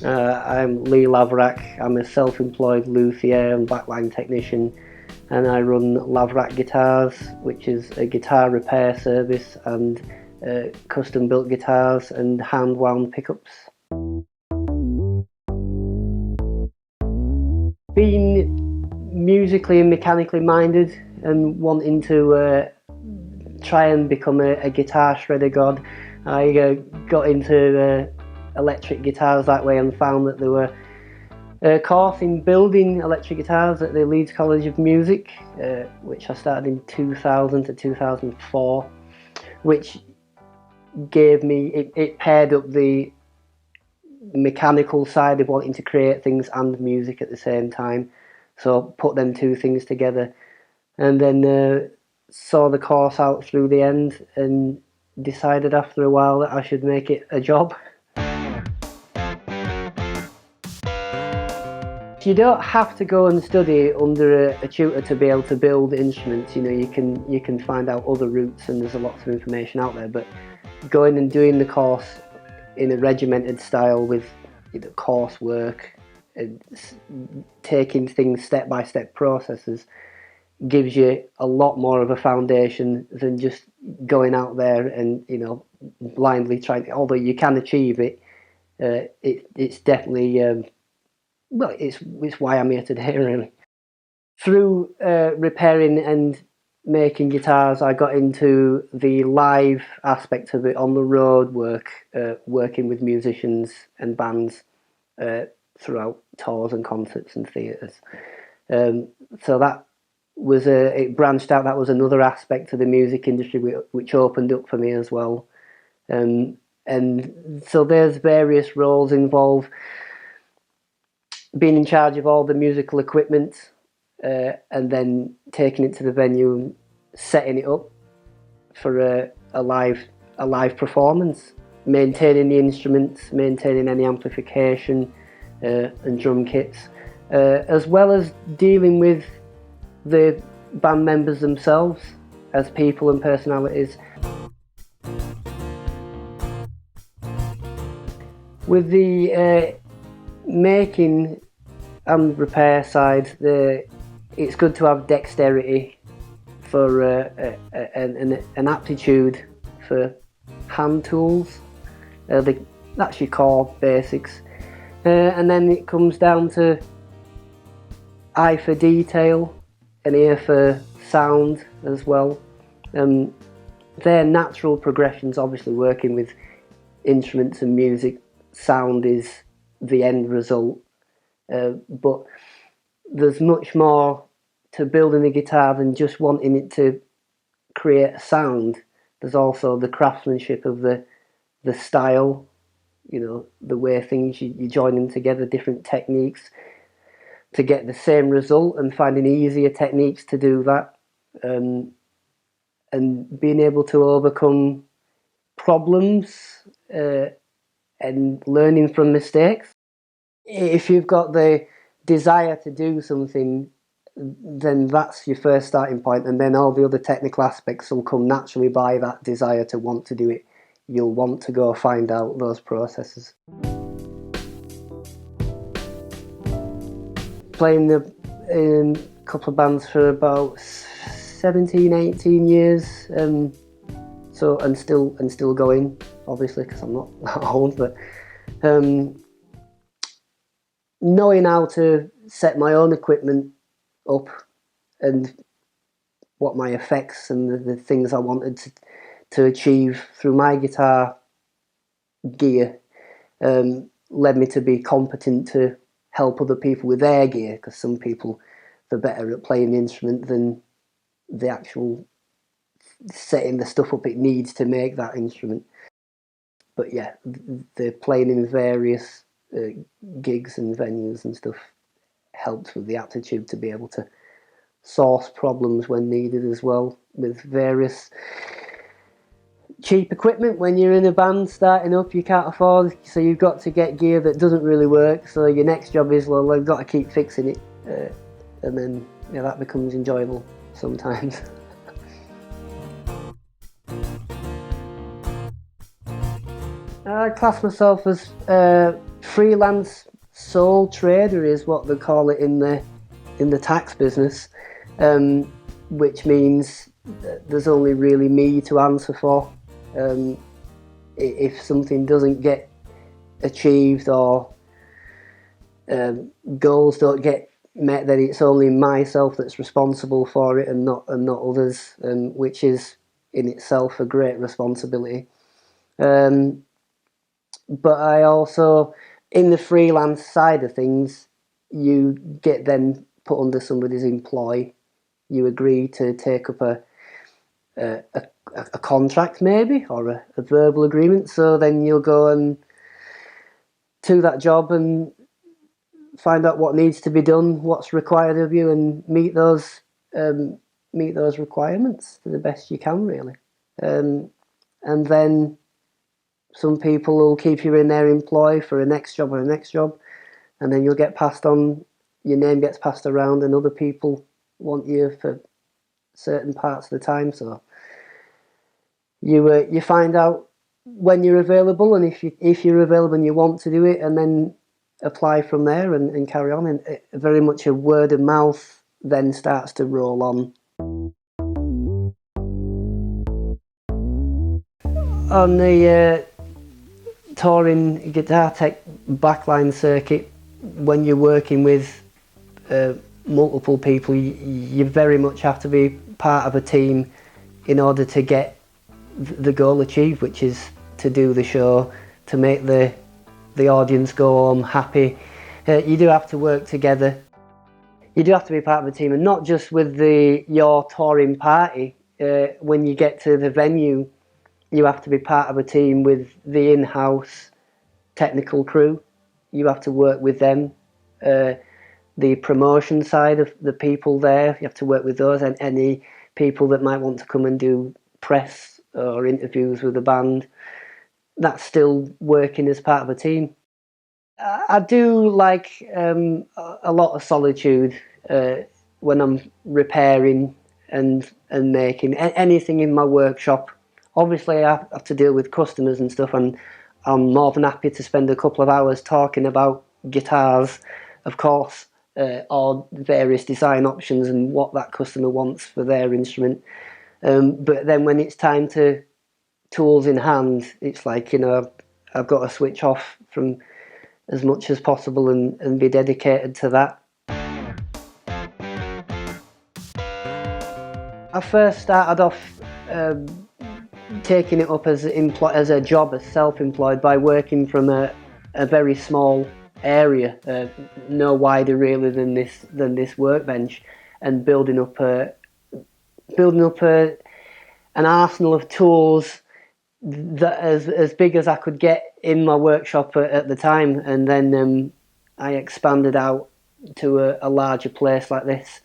I'm Lee Laverack. I'm a self-employed luthier and backline technician, and I run Laverack Guitars, which is a guitar repair service, and custom built guitars and hand wound pickups. Being musically and mechanically minded and wanting to try and become a guitar shredder god, I got into electric guitars that way and found that there were a course in building electric guitars at the Leeds College of Music, which I started in 2000 to 2004, which gave me, it paired up the mechanical side of wanting to create things and music at the same time. So put them two things together, and then saw the course out through the end and decided after a while that I should make it a job. You don't have to go and study under a tutor to be able to build instruments. You know, you can find out other routes, and there's a lot of information out there. But going and doing the course in a regimented style with coursework and taking things step-by-step processes gives you a lot more of a foundation than just going out there and blindly trying. Although you can achieve it, it's definitely. Well, it's why I'm here today, really. Through repairing and making guitars, I got into the live aspect of it, on the road work, working with musicians and bands throughout tours and concerts and theatres. So that was it branched out. That was another aspect of the music industry which opened up for me as well. And so there's various roles involved. Being in charge of all the musical equipment, and then taking it to the venue and setting it up for a live performance, maintaining the instruments, maintaining any amplification and drum kits, as well as dealing with the band members themselves as people and personalities. With the making and repair side, it's good to have dexterity for an aptitude for hand tools. That's your core basics, and then it comes down to eye for detail and ear for sound as well. They're natural progressions. Obviously, working with instruments and music, sound is the end result, but there's much more to building a guitar than just wanting it to create a sound. There's also the craftsmanship of the style, the way things you join them together, different techniques to get the same result, and finding easier techniques to do that, and being able to overcome problems and learning from mistakes. If you've got the desire to do something, then that's your first starting point, and then all the other technical aspects will come naturally by that desire to want to do it. You'll want to go find out those processes. Playing in a couple of bands for about 17, 18 years, so and still going, obviously, because I'm not that old, but knowing how to set my own equipment up and what my effects and the things I wanted to achieve through my guitar gear led me to be competent to help other people with their gear, because some people, they're better at playing the instrument than the actual setting the stuff up it needs to make that instrument. But yeah, the playing in various gigs and venues and stuff helps with the aptitude to be able to source problems when needed as well, with various cheap equipment. When you're in a band starting up, you can't afford, so you've got to get gear that doesn't really work, so your next job is, well, I've got to keep fixing it, and then that becomes enjoyable sometimes. I class myself as freelance sole trader is what they call it in the tax business, which means that there's only really me to answer for. If something doesn't get achieved or goals don't get met, then it's only myself that's responsible for it and not others, which is in itself a great responsibility. But I also, in the freelance side of things, you get then put under somebody's employ. You agree to take up a contract maybe, or a verbal agreement. So then you'll go and to that job and find out what needs to be done, what's required of you, and meet those requirements to the best you can, really. And then some people will keep you in their employ for a next job or a next job, and then you'll get passed on. Your name gets passed around, and other people want you for certain parts of the time. So you find out when you're available, and if you're available and you want to do it, and then apply from there and carry on. And very much a word of mouth then starts to roll on. On the touring guitar tech backline circuit, when you're working with multiple people, you very much have to be part of a team in order to get the goal achieved, which is to do the show, to make the audience go home happy. You do have to work together. You do have to be part of a team, and not just with your touring party. When you get to the venue, you have to be part of a team with the in-house technical crew. You have to work with them. The promotion side of the people there, you have to work with those, and any people that might want to come and do press or interviews with the band. That's still working as part of a team. I do like a lot of solitude when I'm repairing and making anything in my workshop. Obviously, I have to deal with customers and stuff, and I'm more than happy to spend a couple of hours talking about guitars, of course, or various design options and what that customer wants for their instrument. But then when it's time to tools in hand, it's like, I've got to switch off from as much as possible and be dedicated to that. I first started off taking it up as a job, as self-employed, by working from a very small area, no wider really than this workbench, and building up an arsenal of tools that as big as I could get in my workshop at the time, and then I expanded out to a larger place like this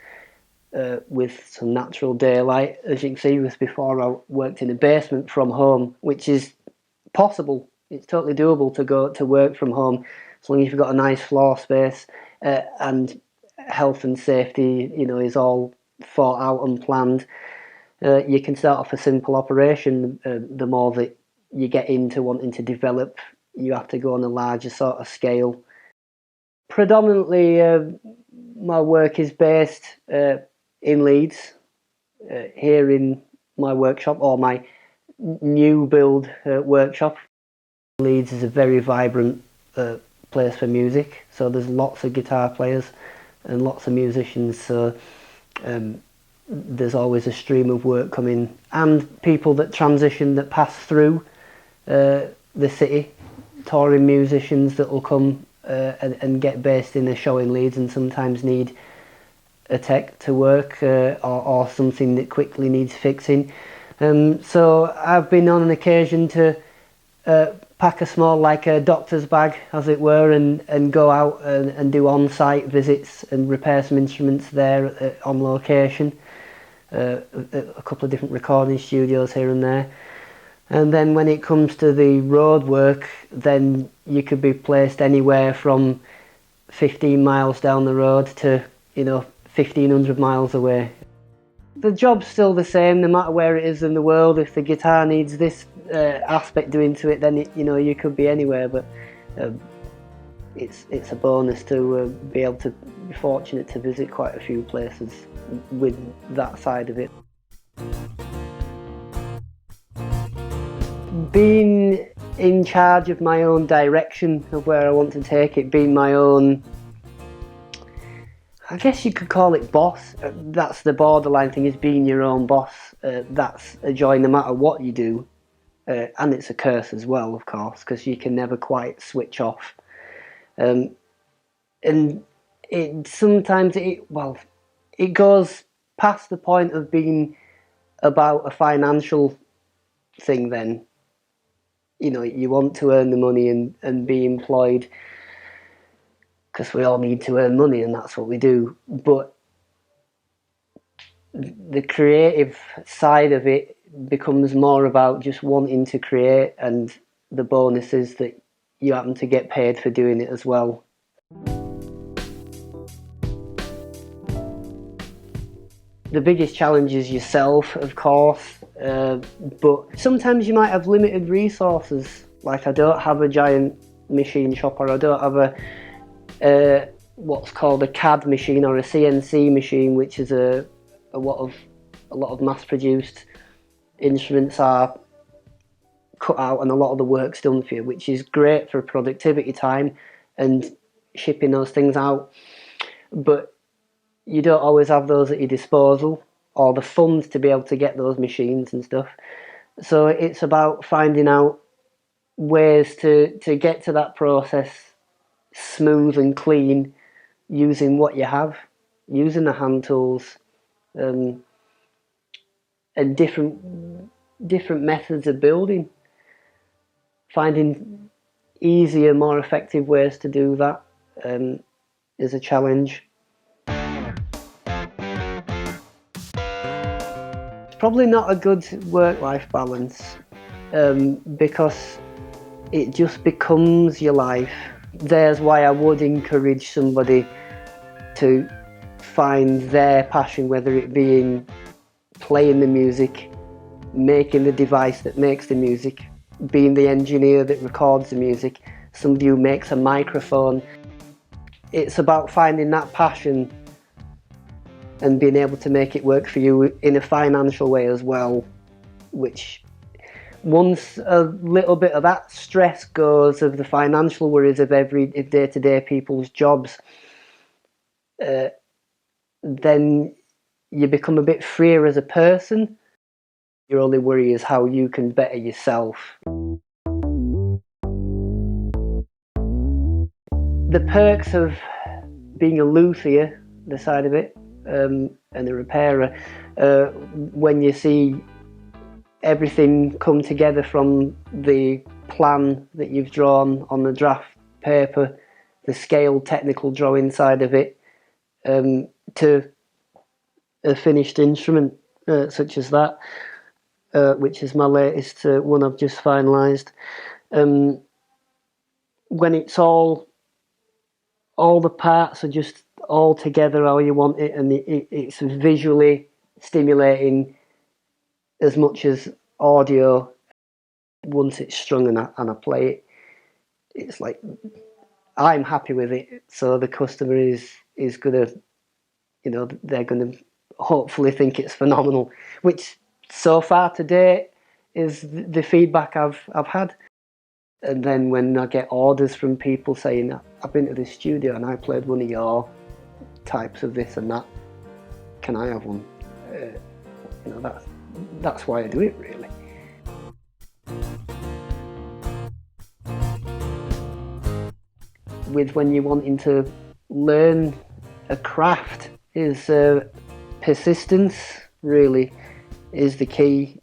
with some natural daylight. As you can see, was before I worked in a basement from home, which is possible. It's totally doable to go to work from home as long as you've got a nice floor space, and health and safety, is all thought out and planned. You can start off a simple operation. The more that you get into wanting to develop, you have to go on a larger sort of scale. Predominantly, my work is based in Leeds, here in my workshop, or my new build workshop. Leeds is a very vibrant place for music, so there's lots of guitar players and lots of musicians, so there's always a stream of work coming, and people that transition, that pass through the city, touring musicians that will come and get based in a show in Leeds and sometimes need a tech to work, or something that quickly needs fixing. So I've been on an occasion to pack a small, like a doctor's bag as it were, and go out and do on-site visits and repair some instruments there on location. A couple of different recording studios here and there. And then when it comes to the road work, then you could be placed anywhere from 15 miles down the road to 1,500 miles away. The job's still the same no matter where it is in the world. If the guitar needs this aspect into it, then you could be anywhere. But it's a bonus to be able to be fortunate to visit quite a few places with that side of it. Being in charge of my own direction of where I want to take it, being my own, I guess you could call it boss. That's the borderline thing, is being your own boss. That's a joy no matter what you do. And it's a curse as well, of course, because you can never quite switch off. And sometimes it goes past the point of being about a financial thing then. You want to earn the money and be employed, because we all need to earn money and that's what we do. But the creative side of it becomes more about just wanting to create, and the bonus is that you happen to get paid for doing it as well. The biggest challenge is yourself, of course, but sometimes you might have limited resources. Like, I don't have a giant machine shop, or I don't have a what's called a CAD machine or a CNC machine, which is a lot of mass-produced instruments are cut out and a lot of the work's done for you, which is great for productivity time and shipping those things out. But you don't always have those at your disposal, or the funds to be able to get those machines and stuff. So it's about finding out ways to get to that process smooth and clean, using what you have, using the hand tools, and different methods of building. Finding easier, more effective ways to do that is a challenge. It's probably not a good work-life balance, because it just becomes your life. There's why I would encourage somebody to find their passion, whether it be in playing the music, making the device that makes the music, being the engineer that records the music, somebody who makes a microphone. It's about finding that passion and being able to make it work for you in a financial way as well, which once a little bit of that stress goes, of the financial worries of day-to-day people's jobs, then you become a bit freer as a person. Your only worry is how you can better yourself. The perks of being a luthier, the side of it, and a repairer, when you see everything come together from the plan that you've drawn on the draft paper, the scaled technical drawing side of it, to a finished instrument such as that, which is my latest one I've just finalised. When it's all the parts are just all together how you want it, and it's visually stimulating as much as audio. Once it's strung and I play it, it's like I'm happy with it, so the customer is gonna, they're gonna hopefully think it's phenomenal, which so far to date is the feedback I've had. And then when I get orders from people saying, I've been to the studio and I played one of your types of this and that, can I have one? That's why I do it, really. With when you're wanting to learn a craft, is persistence really is the key.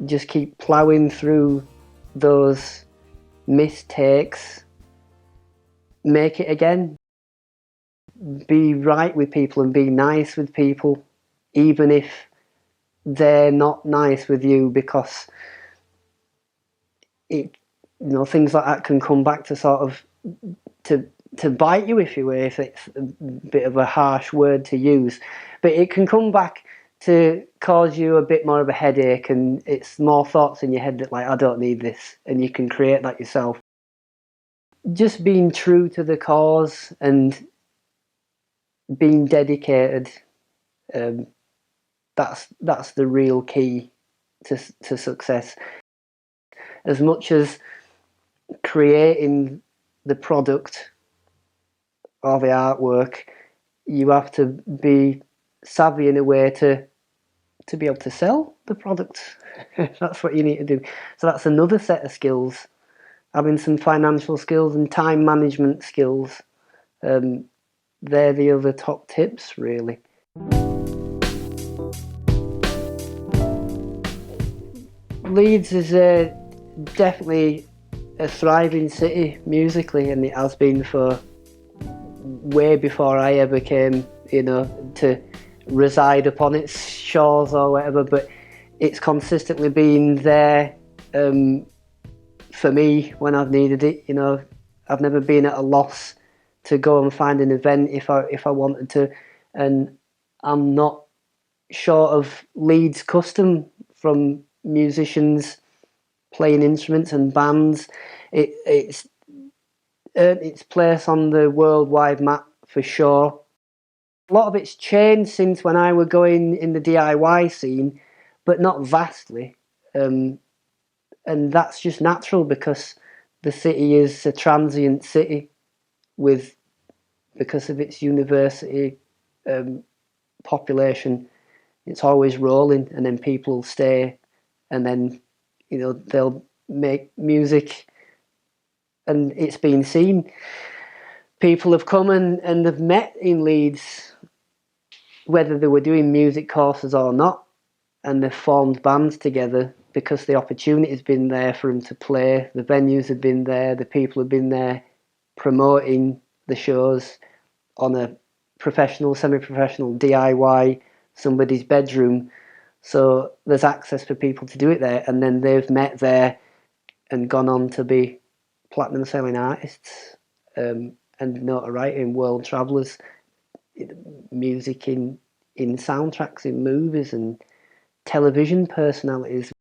Just keep ploughing through those mistakes, make it again, be right with people and be nice with people, even if they're not nice with you, because things like that can come back to sort of to bite you, if it's a bit of a harsh word to use, but it can come back to cause you a bit more of a headache, and it's more thoughts in your head that like, I don't need this, and you can create that yourself. Just being true to the cause and being dedicated, that's the real key to success. As much as creating the product or the artwork, you have to be savvy in a way to be able to sell the product. That's what you need to do. So that's another set of skills. Having some financial skills and time management skills. They're the other top tips, really. Leeds is definitely a thriving city musically, and it has been for way before I ever came, to reside upon its shores or whatever, but it's consistently been there for me when I've needed it. I've never been at a loss to go and find an event if I wanted to, and I'm not short of Leeds custom from musicians playing instruments and bands. It's earned its place on the worldwide map for sure. A lot of it's changed since when I were going in the DIY scene, but not vastly. And that's just natural because the city is a transient city because of its university population. It's always rolling, and then people stay, and then they'll make music, and it's been seen. People have come and have met in Leeds, whether they were doing music courses or not, and they've formed bands together because the opportunity's been there for them to play. The venues have been there, the people have been there promoting the shows on a professional, semi-professional, DIY, somebody's bedroom. So there's access for people to do it there, and then they've met there and gone on to be platinum selling artists and notoriety and world travellers. Music in soundtracks, in movies and television personalities.